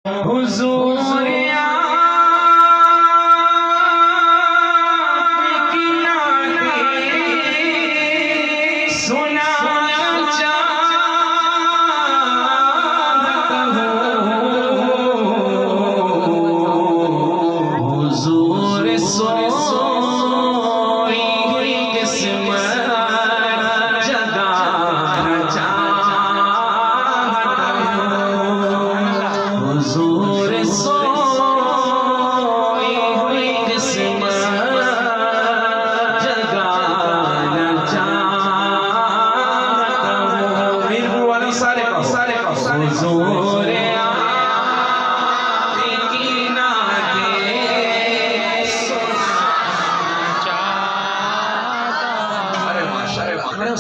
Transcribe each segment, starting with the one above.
हुजूर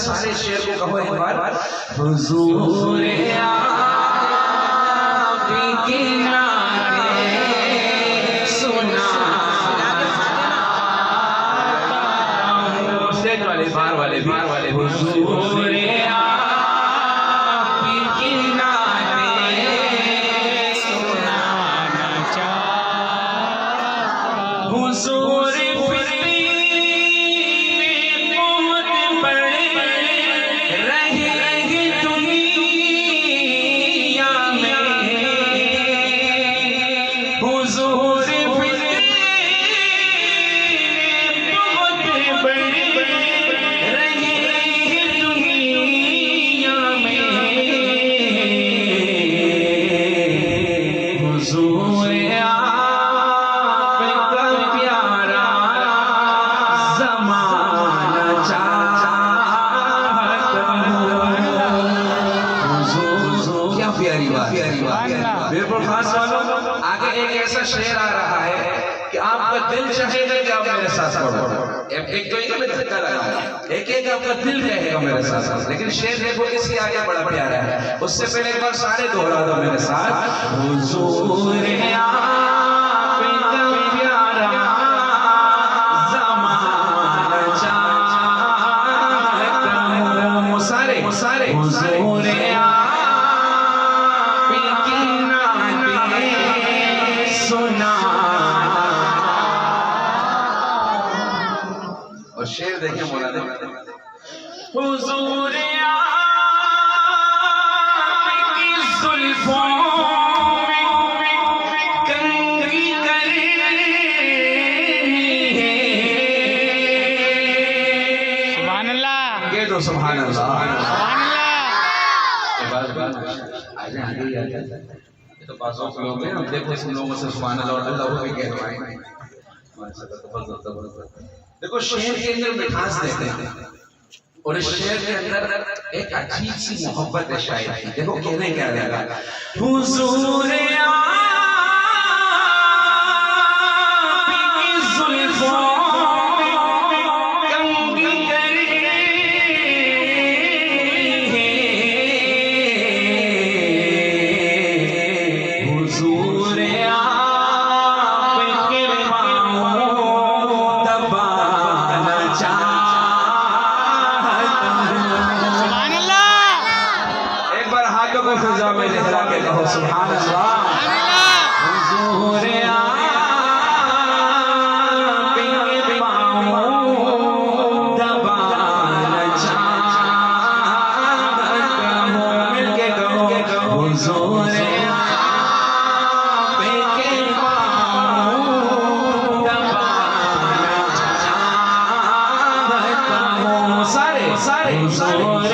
सारे शेर को कहो एक बार। हुजूर आपकी नाते सुना स्टेज वाले बार वाले हुजूर आपकी नाते सुनाना चाहता हुजूर आगे एक ऐसा शेर आ रहा है कि आपका दिल चाहेगा कि आप मेरे साथ पढ़ो। एक तो ये धक्का लगा, एक आपका दिल कहेगा मेरे साथ। लेकिन शेर देखो इसके आगे बड़ा प्यारा है। उससे पहले एक बार सारे दोहरा दो मेरे साथ। हुजूर आपका प्यारा ज़माना चाहता हूं। सारे हुजूर और शेर देखें मौलाना। हुजूर आपकी जुल्फों में कंघी करनी है। सुभान अल्लाह कह दो सुभान अल्लाह। ये तो पासों के लोग हैं, देखो इस लोगों से सुभान अल्लाह और अल्लाह भी कह रहे हैं। देखो शेर के अंदर मिठास देते हैं और इस शेर के अंदर एक अजीब सी मोहब्बत है शायद की। देखो कहने क्या लगा। हुजूर आपकी जुल्फों कंघी करनी है। हुजूर सुभान अल्लाह। हुजूर आपके पाँव दबाना चाहता हूं। मिलके कहो हुजूर आपके पाँव दबाना चाहता हूं। सारे हुजूर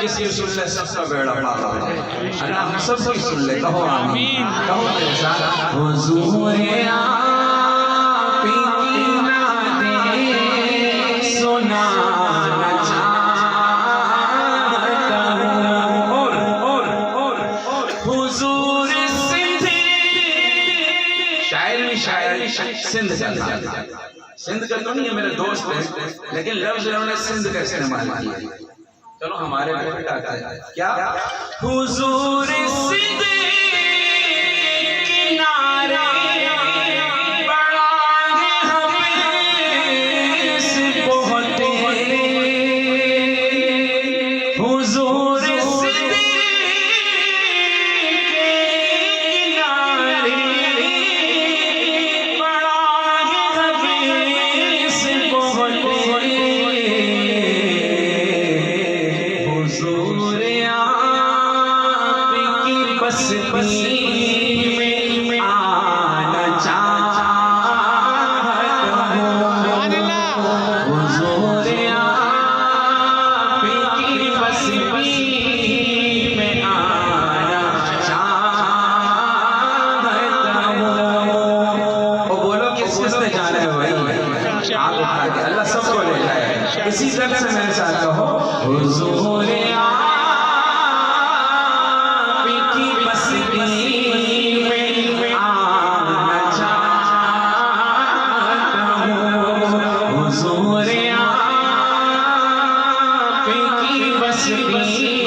किसी सुन ले सबका बेड़ा पार हो जाए। अल्लाह हम सबकी सुन ले। कहो आमीन। कहो मेरे साथ। हुजूर आपकी नाते सुनाना चाहता हूं। और हुजूर सिंध शायर सिंध का तो नहीं है, मेरे दोस्त है, लेकिन लफ्ज उन्होंने सिंध का इस्तेमाल किया। चलो हमारे लिए आता है क्या। हुजूर सिंध किनारे बड़ा है हमें ताकि अल्लाह सबको ले जाए। इसी तरह से मेरे साथ कहो, हुजूर आपकी बस्ती में आना चाहता हूँ, हुजूर आपकी बस्ती